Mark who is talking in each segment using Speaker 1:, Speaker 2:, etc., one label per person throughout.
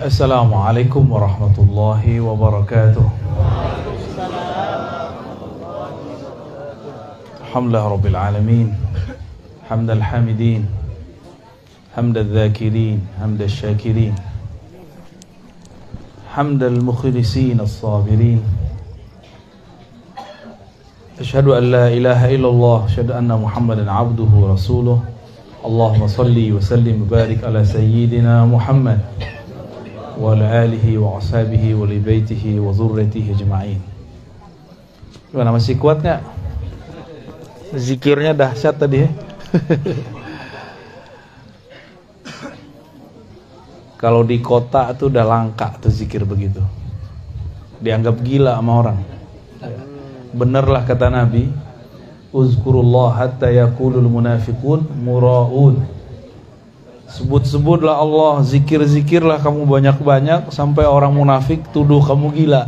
Speaker 1: Assalamualaikum warahmatullahi wabarakatuh. Alhamdulillah rabbil alamin. Hamdal hamidin, hamdal dzakirin, hamdal syakirin, hamdal mukhlisin as-sabirin. Asyhadu an la ilaha illallah, asyhadu anna Muhammadan abduhu wa rasuluh. Allahumma salli wa sallim wa barik ala sayyidina Muhammad wa ala alihi wa ashabihi wa li baitihi wa dzurriyyatihi ajma'in. Gimana, masih kuat enggak? Zikirnya dahsyat tadi ya. Kalau di kota tuh udah langka tuh zikir begitu. Dianggap gila sama orang. Benerlah kata Nabi, uzkurullah hatta yaqulul munafiqun mura'un. Sebut-sebutlah Allah, zikir-zikirlah kamu banyak-banyak sampai orang munafik tuduh kamu gila.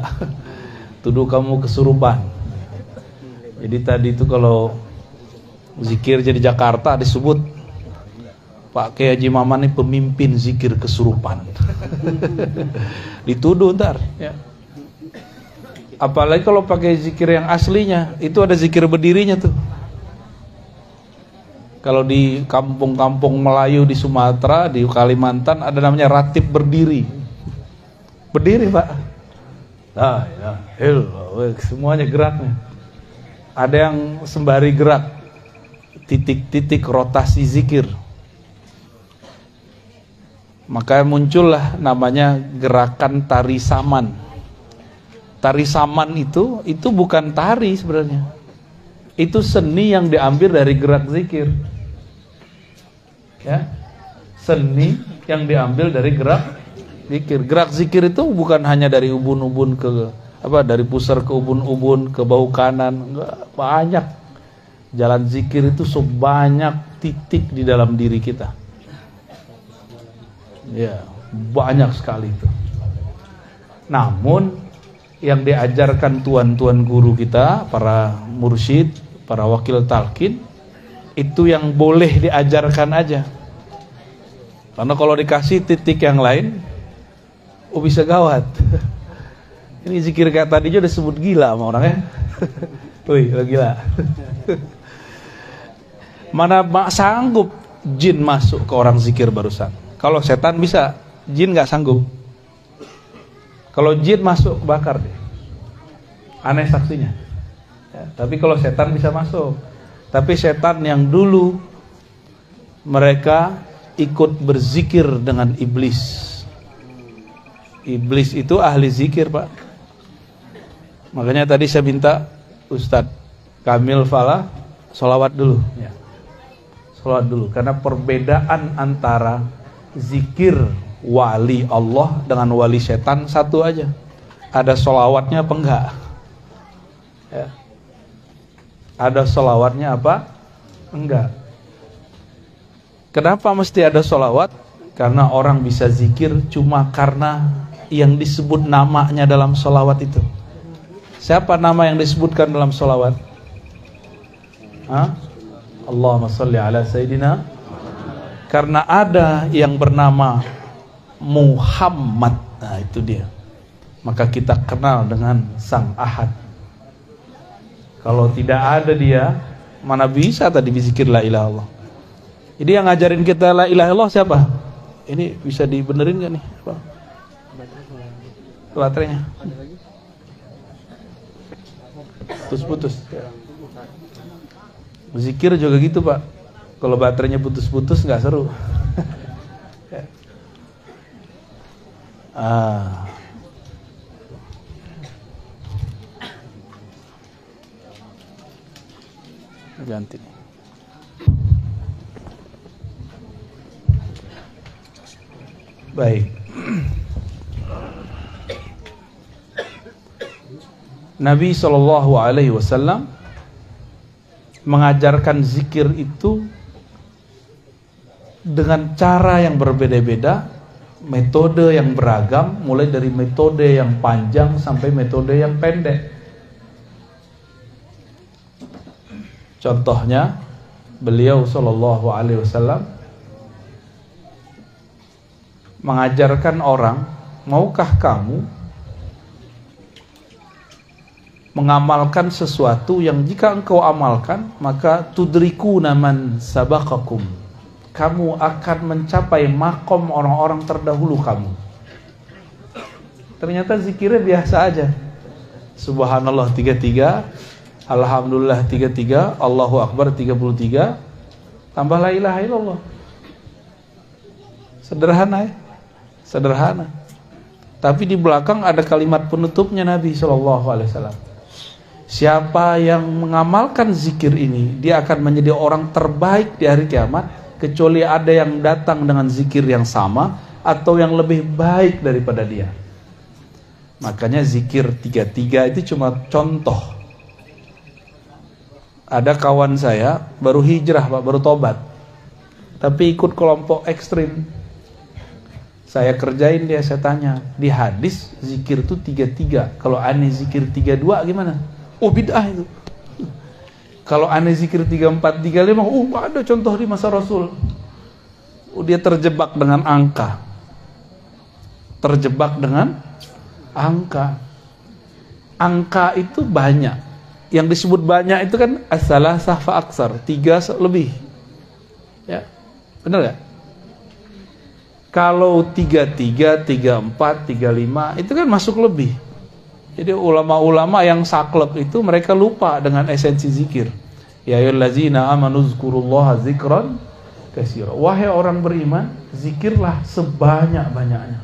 Speaker 1: Tuduh kamu kesurupan. Jadi tadi itu kalau zikir jadi Jakarta disebut Pak Kiai Haji Maman ini pemimpin zikir kesurupan. Dituduh ntar ya. Apalagi kalau pakai zikir yang aslinya, itu ada zikir berdirinya tuh. Kalau di kampung-kampung Melayu di Sumatera, di Kalimantan ada namanya ratib berdiri. Berdiri, Pak. Semuanya geraknya. Ada yang sembari gerak, titik-titik rotasi zikir. Maka muncullah namanya gerakan tari saman. Tari saman itu bukan tari sebenarnya. Itu seni yang diambil dari gerak zikir. Ya. Seni yang diambil dari gerak zikir. Gerak zikir itu bukan hanya dari ubun-ubun ke dari pusar ke ubun-ubun ke bahu kanan, enggak, banyak. Jalan zikir itu sebanyak titik di dalam diri kita. Ya, banyak sekali itu. Namun yang diajarkan tuan-tuan guru kita, para mursyid, para wakil talqin, itu yang boleh diajarkan aja. Karena kalau dikasih titik yang lain, bisa gawat. Ini zikir kayak tadi aja udah sebut gila sama orangnya. Wih, gila. Mana sanggup jin masuk ke orang zikir barusan. Kalau setan bisa, jin gak sanggup. Kalau jin masuk bakar deh. Aneh saksinya ya, tapi kalau setan bisa masuk. Tapi setan yang dulu mereka ikut berzikir dengan iblis. Iblis itu ahli zikir, Pak. Makanya tadi saya minta Ustadz Kamil Falah sholawat dulu ya. Sholawat dulu. Karena perbedaan antara zikir wali Allah dengan wali setan satu aja. Ada sholawatnya apa enggak? Ya. Ada sholawatnya apa? Enggak. Kenapa mesti ada sholawat? Karena orang bisa zikir cuma karena yang disebut namanya dalam sholawat itu. Siapa nama yang disebutkan dalam sholawat? Allahumma sholli ala Sayyidina. Karena ada yang bernama Muhammad, nah itu dia. Maka kita kenal dengan Sang Ahad. Kalau tidak ada dia, mana bisa tadi berzikir la ilaha illallah. Jadi yang ngajarin kita la ilaha illallah siapa? Ini bisa dibenerin gak nih? Baterainya putus-putus. Zikir juga gitu, Pak. Kalau baterainya putus-putus nggak seru. Ganti. Baik. Nabi SAW mengajarkan zikir itu dengan cara yang berbeda-beda, metode yang beragam, mulai dari metode yang panjang sampai metode yang pendek. Contohnya, beliau SAW mengajarkan orang maukah kamu mengamalkan sesuatu yang jika engkau amalkan maka tudriku naman sabaqakum, kamu akan mencapai makom orang-orang terdahulu kamu. Ternyata zikirnya biasa aja. Subhanallah 33, Alhamdulillah 33, Allahu Akbar 33, tambah la ilaha illallah. Sederhana ya? Sederhana. Tapi di belakang ada kalimat penutupnya Nabi SAW. Siapa yang mengamalkan zikir ini, dia akan menjadi orang terbaik di hari kiamat, kecuali ada yang datang dengan zikir yang sama atau yang lebih baik daripada dia. Makanya zikir 33 itu cuma contoh. Ada kawan saya baru hijrah Pak, baru tobat, tapi ikut kelompok ekstrim. Saya kerjain dia, saya tanya, di hadis zikir itu 33, kalau aneh zikir 32 gimana? Oh bid'ah itu. Kalau aneh zikir 34, 35, ada contoh di masa Rasul. Dia terjebak dengan angka. Terjebak dengan angka. Angka itu banyak. Yang disebut banyak itu kan as-salasah fa aksar, 3 lebih. Ya. Benar gak? Kalau 33, 34, 35 itu kan masuk lebih. Jadi ulama-ulama yang saklek itu mereka lupa dengan esensi zikir. Ya ayyuhallazina amanu dzkurullaha dzikran katsira. Wahai orang beriman, zikirlah sebanyak-banyaknya.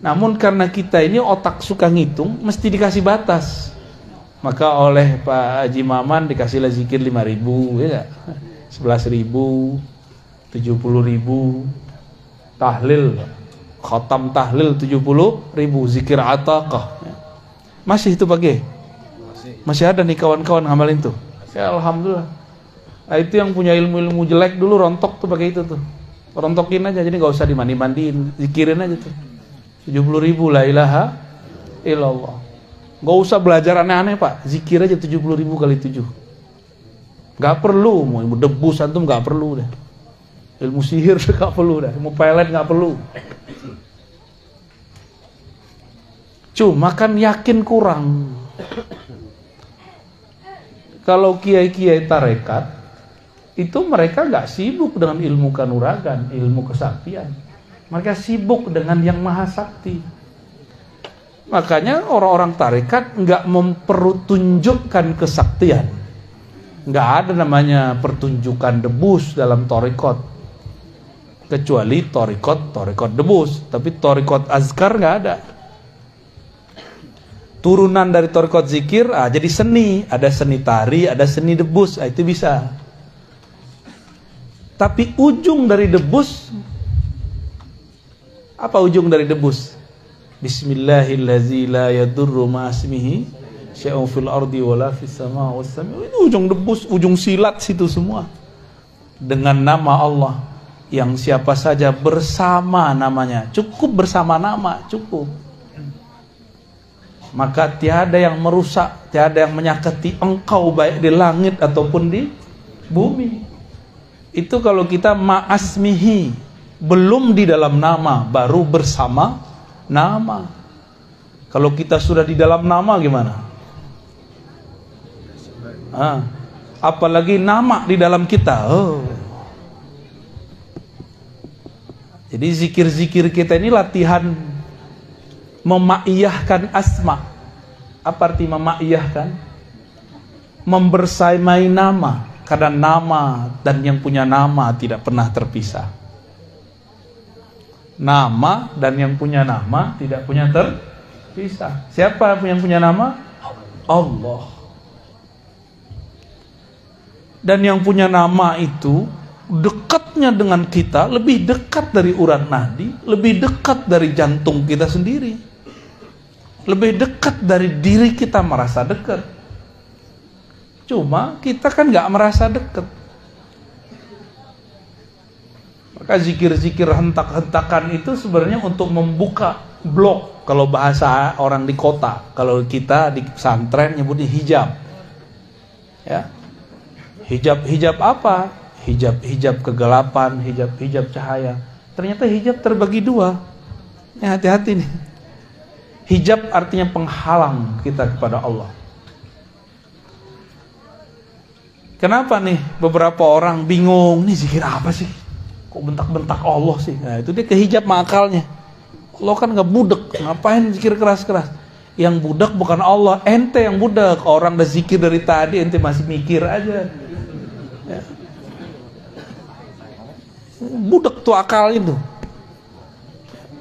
Speaker 1: Namun karena kita ini otak suka ngitung, mesti dikasih batas. Maka oleh Pak Haji Maman dikasihlah zikir 5.000, ya enggak? 11.000, 70.000, tahlil, khatam tahlil 70.000, zikir ataqah. Masih itu pakai? Masih ada nih kawan-kawan ngamalin tuh. Ya alhamdulillah. Nah, itu yang punya ilmu-ilmu jelek dulu rontok tuh pakai itu tuh. Rontokin aja, jadi nggak usah dimandi-mandiin, zikirin aja tuh. 70.000 la ilaha illallah. Nggak usah belajar aneh-aneh Pak, zikir aja 70.000 kali 7. Nggak perlu mau ilmu debus antum, nggak perlu deh. Ilmu sihir nggak perlu dah, ilmu pelet nggak perlu. Cuma kan yakin kurang. Kalau kiai-kiai tarekat itu mereka nggak sibuk dengan ilmu kanuragan, ilmu kesaktian. Mereka sibuk dengan yang maha sakti. Makanya orang-orang tarekat nggak mempertunjukkan kesaktian. Nggak ada namanya pertunjukan debus dalam tarekat. Kecuali torikot debus, tapi torikot azkar nggak ada. Turunan dari torikot zikir, jadi seni, ada seni tari, ada seni debus, itu bisa. Tapi ujung dari debus, apa ujung dari debus? Bismillahillazi la yadurru ma'asmihi syai'un fil ardi wala fis sama was sami. Itu ujung debus, ujung silat situ semua. Dengan nama Allah yang siapa saja bersama namanya, cukup bersama nama, cukup. Maka tiada yang merusak, tiada yang menyakiti engkau baik di langit ataupun di bumi. Itu kalau kita ma'asmihi, belum di dalam nama, baru bersama nama. Kalau kita sudah di dalam nama gimana? Apalagi nama di dalam kita. Jadi zikir-zikir kita ini latihan memaiyahkan asma. Apa arti memaiyahkan? Membersamai nama. Karena nama dan yang punya nama tidak pernah terpisah. Nama dan yang punya nama tidak punya terpisah. Siapa yang punya nama? Allah. Dan yang punya nama itu dekatnya dengan kita, lebih dekat dari urat nadi, lebih dekat dari jantung kita sendiri, lebih dekat dari diri kita merasa dekat. Cuma kita kan gak merasa dekat. Maka zikir-zikir hentak-hentakan itu sebenarnya untuk membuka blok. Kalau bahasa orang di kota, kalau kita di pesantren nyebutnya hijab. Ya. Hijab apa? Hijab kegelapan, hijab cahaya. Ternyata hijab terbagi dua. Ya, hati-hati nih. Hijab artinya penghalang kita kepada Allah. Kenapa nih beberapa orang bingung, nih zikir apa sih? Kok bentak-bentak Allah sih? Nah, itu dia kehijab akalnya. Allah kan gak budek, ngapain zikir keras-keras? Yang budak bukan Allah, ente yang budak. Orang udah zikir dari tadi, ente masih mikir aja. Ya. Budak tuh akal itu.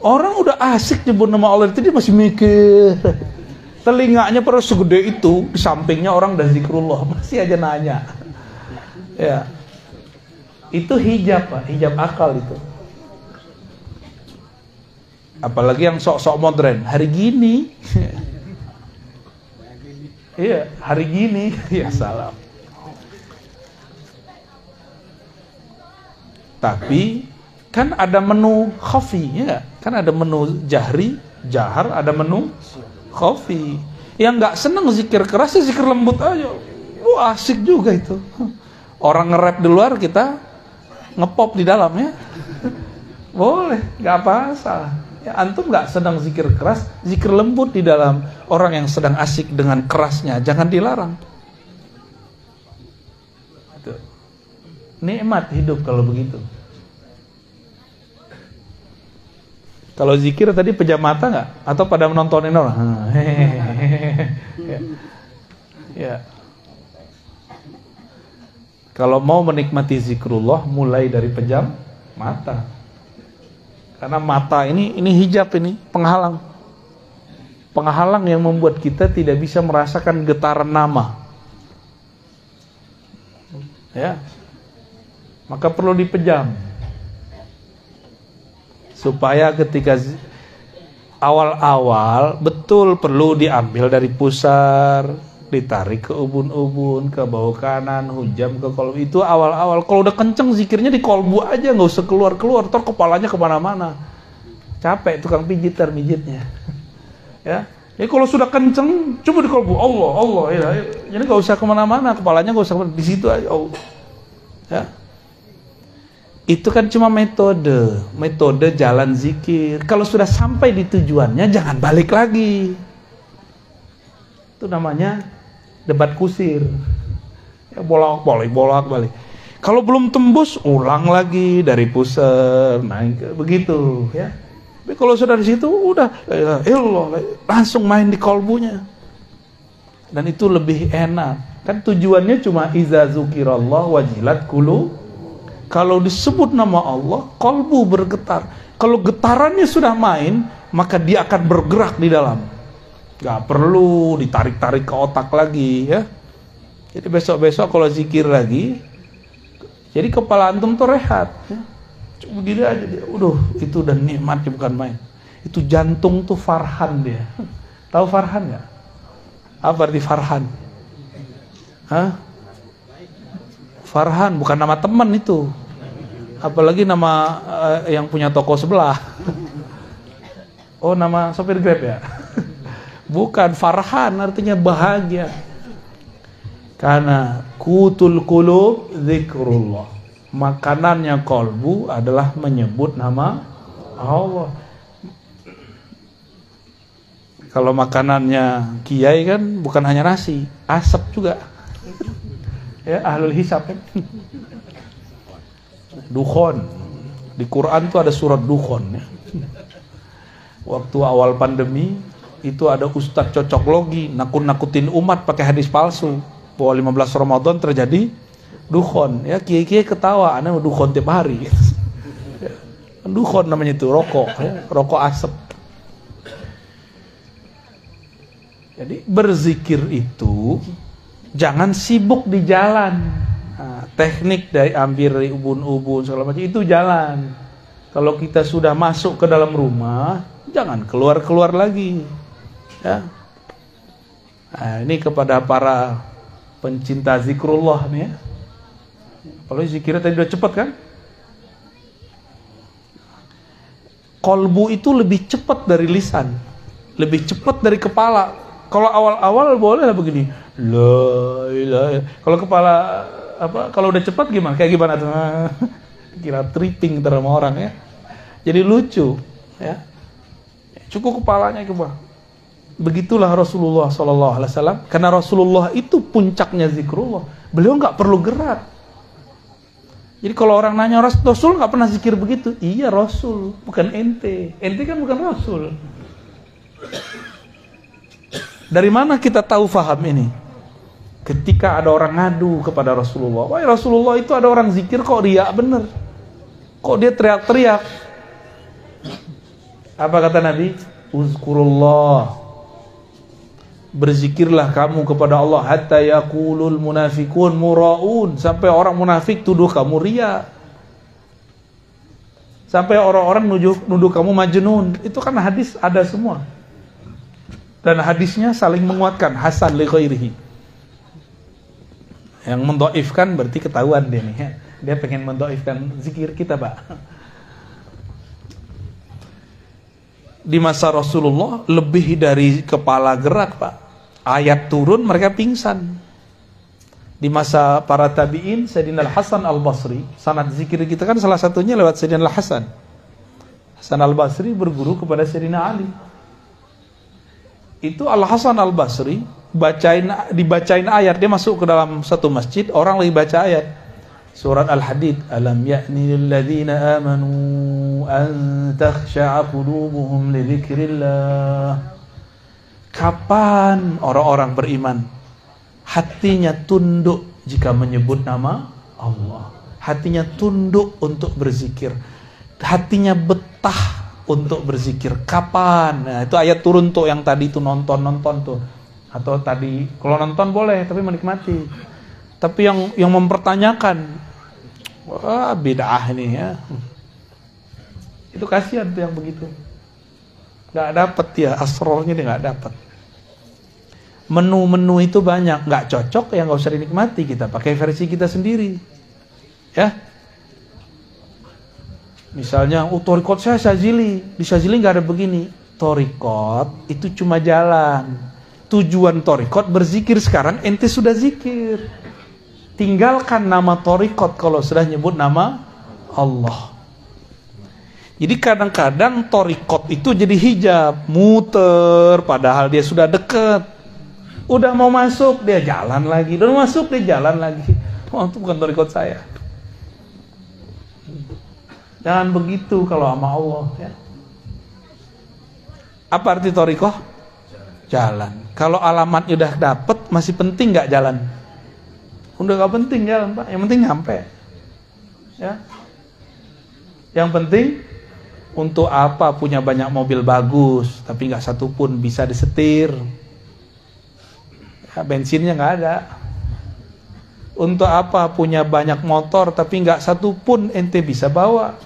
Speaker 1: Orang udah asik nyebut nama Allah itu dia masih mikir. Telinganya pada segede itu, di sampingnya orang udah zikrullah, masih aja nanya. Ya. Itu hijab, Pak, hijab akal itu. Apalagi yang sok-sok modern, hari gini. Iya, hari gini. Ya salam. Tapi kan ada menu khafi, ya. Kan ada menu jahri, jahar, ada menu khafi. Yang nggak seneng zikir keras, ya zikir lembut aja. Asik juga itu. Orang nge-rap di luar, kita ngepop di dalam, ya. Boleh, nggak masalah. Ya, antum nggak sedang zikir keras, zikir lembut di dalam. Orang yang sedang asik dengan kerasnya, jangan dilarang. Itu. Nikmat hidup kalau begitu. Kalau zikir tadi pejam mata nggak? Atau pada menontonin orang? Ya. Ya. Kalau mau menikmati zikrullah, mulai dari pejam mata. Karena mata ini hijab, ini penghalang. Penghalang yang membuat kita tidak bisa merasakan getaran nama. Ya. Maka perlu dipejam. Supaya ketika awal-awal betul perlu diambil dari pusar, ditarik ke ubun-ubun, ke bawah kanan, hujam ke kolbu. Itu awal-awal. Kalau udah kenceng zikirnya di kolbu aja, nggak usah keluar-keluar, ntar kepalanya kemana-mana. Capek tukang pijitan mijitnya. Ya. Jadi kalau sudah kenceng, coba di kolbu. Allah, ya. Jadi nggak usah kemana-mana, kepalanya nggak usah di situ aja. Allah. Ya. Itu kan cuma metode jalan zikir. Kalau sudah sampai di tujuannya, jangan balik lagi. Itu namanya debat kusir. Ya, bolak-balik. Kalau belum tembus, ulang lagi dari pusar, naik ke begitu, ya. Tapi kalau sudah di situ, udah langsung main di kolbunya. Dan itu lebih enak. Kan tujuannya cuma iza zukirallah wajilat qulub. Kalau disebut nama Allah, kolbu bergetar. Kalau getarannya sudah main, maka dia akan bergerak di dalam. Gak perlu ditarik-tarik ke otak lagi, ya. Jadi besok-besok kalau zikir lagi, jadi kepala antum tuh rehat, ya. Cuma begini aja dia. Itu udah nikmatnya bukan main. Itu jantung tuh Farhan dia. Tahu Farhan gak? Apa arti Farhan? Hah? Farhan bukan nama teman itu. Apalagi nama yang punya toko sebelah. Oh, nama sopir Grab ya? Bukan, Farhan artinya bahagia. Karena kutul qulub zikrullah. Makanannya kolbu adalah menyebut nama Allah. Kalau makanannya kiai kan bukan hanya nasi, asap juga. Ya, ahlul hisab kan. Dukhon. Di Quran tuh ada surat Dukhon, ya. Waktu awal pandemi itu ada ustadz cocok logi nakut-nakutin umat pakai hadis palsu bahwa 15 Ramadan terjadi dukhon, ya. Kiai-kiai ketawa, ana dukhon tiap hari. Ya. Dukhon namanya itu rokok, ya. Rokok asap. Jadi berzikir itu jangan sibuk di jalan. Nah, teknik dari ambil dari ubun-ubun segala macam itu jalan. Kalau kita sudah masuk ke dalam rumah, jangan keluar-keluar lagi. Ya. Nah, ini kepada para pencinta zikrullah nih, ya. Kalau zikirnya tadi udah cepat kan? Kolbu itu lebih cepat dari lisan, lebih cepat dari kepala. Kalau awal-awal boleh lah begini. La ilaha. Kalau kepala kalau udah cepat gimana? Kayak gimana tuh? Kira tripping sama orang, ya. Jadi lucu, ya. cukup kepalanya ke bawah. Begitulah Rasulullah SAW. Karena Rasulullah itu puncaknya zikrullah. Beliau nggak perlu gerak. Jadi kalau orang nanya, Rasul nggak pernah zikir begitu? Iya, Rasul, bukan ente. Ente kan bukan Rasul. Dari mana kita tahu faham ini? Ketika ada orang ngadu kepada Rasulullah, wah Rasulullah itu ada orang zikir kok riak bener. Kok dia teriak-teriak? Apa kata Nabi? Uzkurullah. Berzikirlah kamu kepada Allah hatta yaqulul munafiqun muraun, sampai orang munafik tuduh kamu riya, sampai orang-orang nuduh kamu majnun. Itu kan hadis ada semua, dan hadisnya saling menguatkan, hasan li ghairihi. Yang mendhaifkan berarti ketahuan dia nih ya. Dia pengen mendhaifkan zikir kita, Pak. Di masa Rasulullah lebih dari kepala gerak, Pak. Ayat turun mereka pingsan. Di masa para tabi'in, Sayyidina Al-Hasan Al-Basri, sanad zikir kita kan salah satunya lewat Sayyidina Al-Hasan. Hasan Al-Basri berguru kepada Sayyidina Ali. Itu Al-Hasan Al-Basri dibacain ayat, dia masuk ke dalam satu masjid, orang lagi baca ayat surat Al-Hadid, alam ya'ni lilladzina amanu an takhsha'a qulubuhum li dzikrillah. Kapan orang-orang beriman hatinya tunduk jika menyebut nama Allah, hatinya tunduk untuk berzikir, hatinya betah untuk berzikir? Kapan? Nah, itu ayat turun tuh, yang tadi itu nonton tuh. Atau tadi kalau nonton boleh tapi menikmati. Tapi yang mempertanyakan, wah bid'ah ini ya. Itu kasihan tuh yang begitu. Nggak dapat ya, asrornya dia nggak dapat. Menu-menu itu banyak, nggak cocok ya nggak usah dinikmati, kita pakai versi kita sendiri, ya. Misalnya, torikot saya Syazili, di Syazili nggak ada begini. Torikot itu cuma jalan. Tujuan torikot berzikir. Sekarang ente sudah zikir, tinggalkan nama torikot kalau sudah nyebut nama Allah. Jadi kadang-kadang torikot itu jadi hijab, muter, padahal dia sudah dekat. Udah mau masuk dia jalan lagi, udah masuk dia jalan lagi. Oh, itu bukan torikot saya. Jangan begitu kalau sama Allah ya. Apa arti torikoh? Jalan. Kalau alamatnya udah dapet, masih penting nggak jalan? Udah nggak penting jalan, Pak. Yang penting nyampe. Ya. Yang penting, untuk apa punya banyak mobil bagus tapi nggak satu pun bisa disetir? Ya, bensinnya nggak ada. Untuk apa punya banyak motor tapi nggak satu pun ente bisa bawa?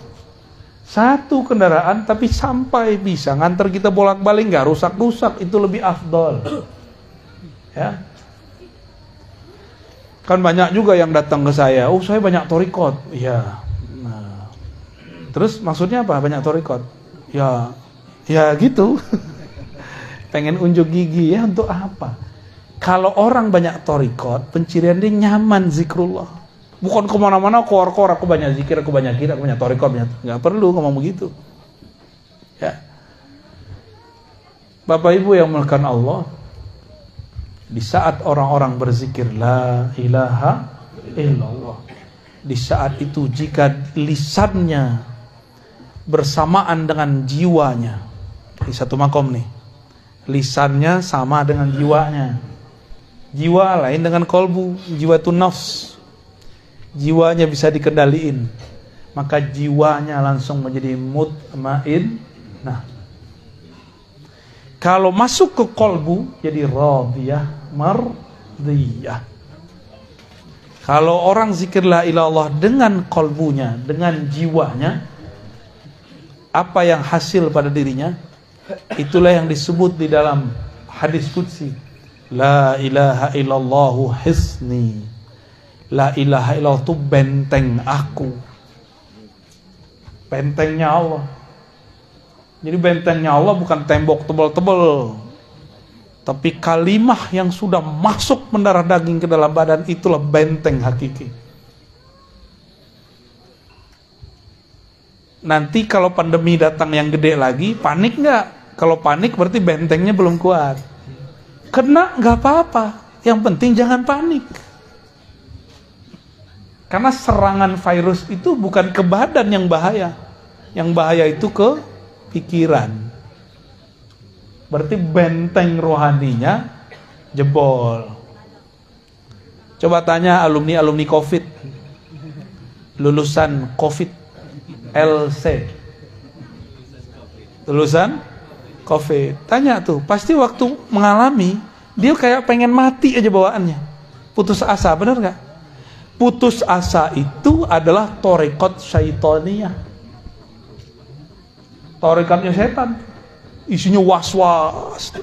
Speaker 1: Satu kendaraan tapi sampai bisa nganter kita bolak-balik, nggak rusak-rusak, itu lebih afdol. Ya. Kan banyak juga yang datang ke saya, oh saya banyak torikot. Iya. Nah, terus maksudnya apa banyak torikot? Ya gitu. Pengen unjuk gigi ya, untuk apa? Kalau orang banyak torikot, pencirian dia nyaman zikrullah. Bukan kemana-mana kor-kor, aku banyak zikir, aku banyak kira, aku banyak torikot, nggak perlu ngomong begitu. Ya. Bapak Ibu yang melakukan Allah, di saat orang-orang berzikir la ilaha illallah, di saat itu jika lisannya bersamaan dengan jiwanya, di satu makom nih, lisannya sama dengan jiwanya. Jiwa lain dengan kolbu, jiwa itu nafs. Jiwanya bisa dikendaliin, maka jiwanya langsung menjadi mutmain. Nah, kalau masuk ke kolbu jadi radiyah, mardiyah. Kalau orang zikir la ilaha illallah dengan kolbunya, dengan jiwanya, apa yang hasil pada dirinya, itulah yang disebut di dalam hadis qudsi, la ilaha illallahu hisni. La ilaha illallah itu benteng aku, bentengnya Allah. Jadi bentengnya Allah bukan tembok tebal-tebal, tapi kalimah yang sudah masuk mendarah daging ke dalam badan, itulah benteng hakiki. Nanti kalau pandemi datang yang gede lagi, panik nggak? Kalau panik berarti bentengnya belum kuat. Kena nggak apa-apa, yang penting jangan panik. Karena serangan virus itu bukan ke badan yang bahaya. Yang bahaya itu ke pikiran. Berarti benteng rohaninya jebol. Coba tanya alumni COVID, lulusan COVID, LC, lulusan COVID. Tanya tuh, pasti waktu mengalami dia kayak pengen mati aja bawaannya. Putus asa, bener gak? Putus asa itu adalah torekot syaitoniyah. Torekatnya setan. Isinya was-was.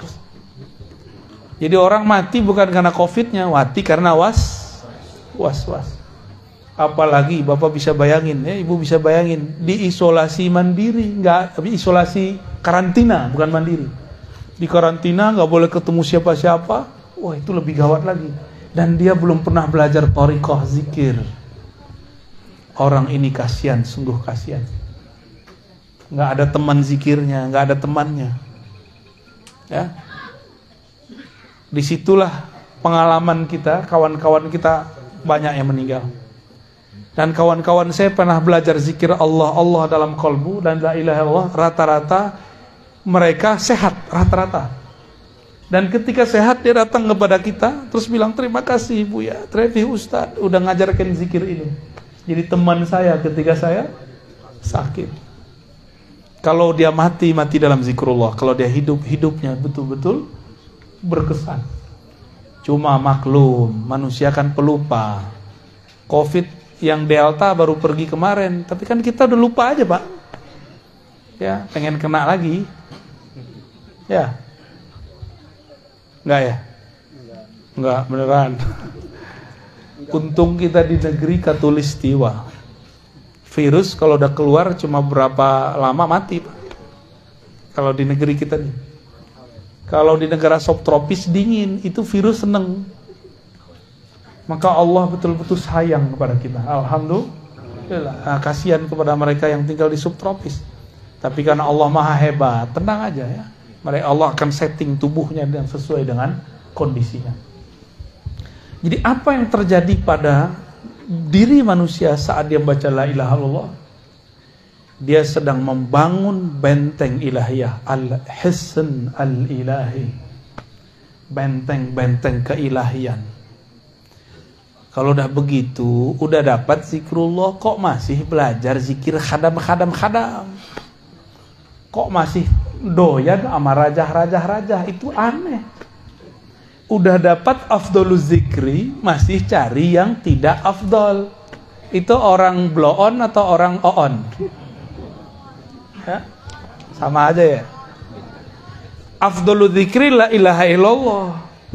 Speaker 1: Jadi orang mati bukan karena COVID-nya, mati karena was-was. Apalagi Bapak bisa bayangin, ya, Ibu bisa bayangin, di isolasi mandiri, enggak, tapi isolasi karantina, bukan mandiri. Di karantina nggak boleh ketemu siapa-siapa. Wah, itu lebih gawat lagi. Dan dia belum pernah belajar thariqah zikir. Orang ini kasihan, sungguh kasihan. Nggak ada teman zikirnya, nggak ada temannya. Ya, disitulah pengalaman kita, kawan-kawan kita banyak yang meninggal. Dan kawan-kawan saya pernah belajar zikir Allah dalam kalbu dan la ilaha illallah, rata-rata mereka sehat, rata-rata. Dan ketika sehat dia datang kepada kita terus bilang, terima kasih Bu ya, terima kasih Ustaz udah ngajarkan zikir ini. Jadi teman saya ketika saya sakit. Kalau dia mati dalam zikrullah. Kalau dia hidupnya betul-betul berkesan. Cuma maklum, manusia kan pelupa. COVID yang Delta baru pergi kemarin, tapi kan kita udah lupa aja Pak. Ya, pengen kena lagi. Ya. Enggak ya? Enggak, beneran. Untung kita di negeri Katulistiwa. Virus kalau udah keluar cuma berapa lama mati Pak. Kalau di negeri kita nih. Kalau di negara subtropis dingin, itu virus seneng. Maka Allah betul-betul sayang kepada kita. Alhamdulillah. Nah, kasihan kepada mereka yang tinggal di subtropis. Tapi karena Allah maha hebat, tenang aja ya. Mereka Allah akan setting tubuhnya dan sesuai dengan kondisinya. Jadi apa yang terjadi pada diri manusia saat dia baca la ilaha illallah? Dia sedang membangun benteng ilahiyah, al-hisn al-ilahi. Benteng-benteng keilahian. Kalau udah begitu, udah dapat zikrullah, kok masih belajar zikir khadam. Kok masih doyan sama rajah, itu aneh. Udah dapat afdoluz zikri, masih cari yang tidak afdol. Itu orang blow on atau orang on? Ya, sama aja ya. Afdoluz zikri la ilaha illallah.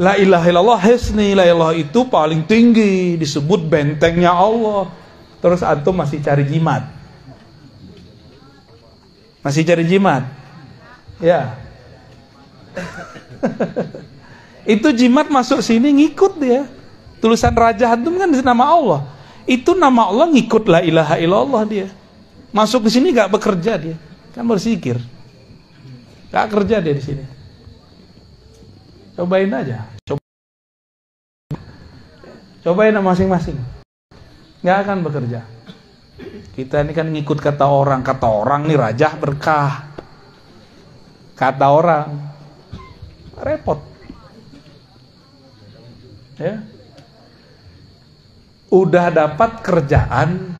Speaker 1: La ilaha illallah hisni, la ilaha itu paling tinggi, disebut bentengnya Allah. Terus antum masih cari jimat. Masih cari jimat. Ya. Itu jimat masuk sini ngikut dia. Tulisan raja antum kan nama Allah. Itu nama Allah ngikut la ilaha illallah dia. Masuk ke sini gak bekerja dia. Kan berzikir. Gak kerja dia di sini. Cobain aja. Cobain masing-masing. Gak akan bekerja. Kita ini kan ngikut kata orang nih rajah berkah. Kata orang repot. Ya. Udah dapat kerjaan,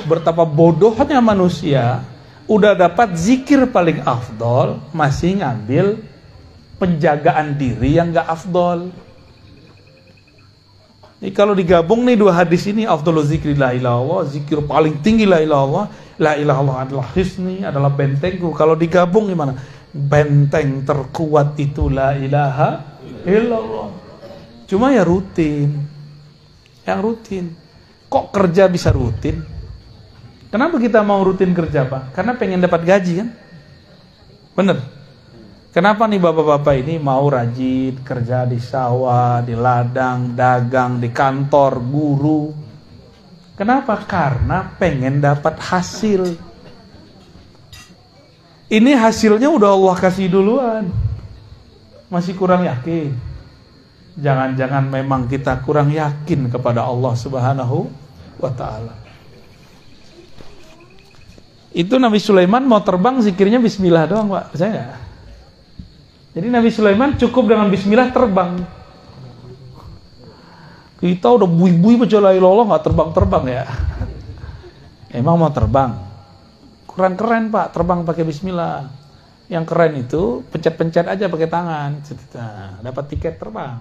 Speaker 1: betapa bodohnya manusia, udah dapat zikir paling afdol, masih ngambil penjagaan diri yang gak afdol. Jadi kalau digabung nih dua hadis ini, afdolul zikri la ilaha illallah, zikir paling tinggi la ilaha illallah, la ilaha illallah adalah hisni, adalah bentengku. Kalau digabung gimana? Benteng terkuat itu la ilaha illallah. Cuma ya rutin. Yang rutin. Kok kerja bisa rutin? Kenapa kita mau rutin kerja Pak? Karena pengen dapat gaji kan? Bener? Kenapa nih bapak-bapak ini mau rajin kerja di sawah, di ladang, dagang, di kantor, guru? Kenapa? Karena pengen dapat hasil. Ini hasilnya udah Allah kasih duluan. Masih kurang yakin. Jangan-jangan memang kita kurang yakin kepada Allah Subhanahu wa ta'ala. Itu Nabi Sulaiman mau terbang zikirnya bismillah doang, Pak. Percaya nggak? Jadi Nabi Sulaiman cukup dengan bismillah terbang. Kita udah bui-bui baca la ilaha illallah nggak terbang-terbang ya. Emang mau terbang? Keren-keren Pak, terbang pakai bismillah. Yang keren itu pencet-pencet aja pakai tangan. Dapat tiket terbang.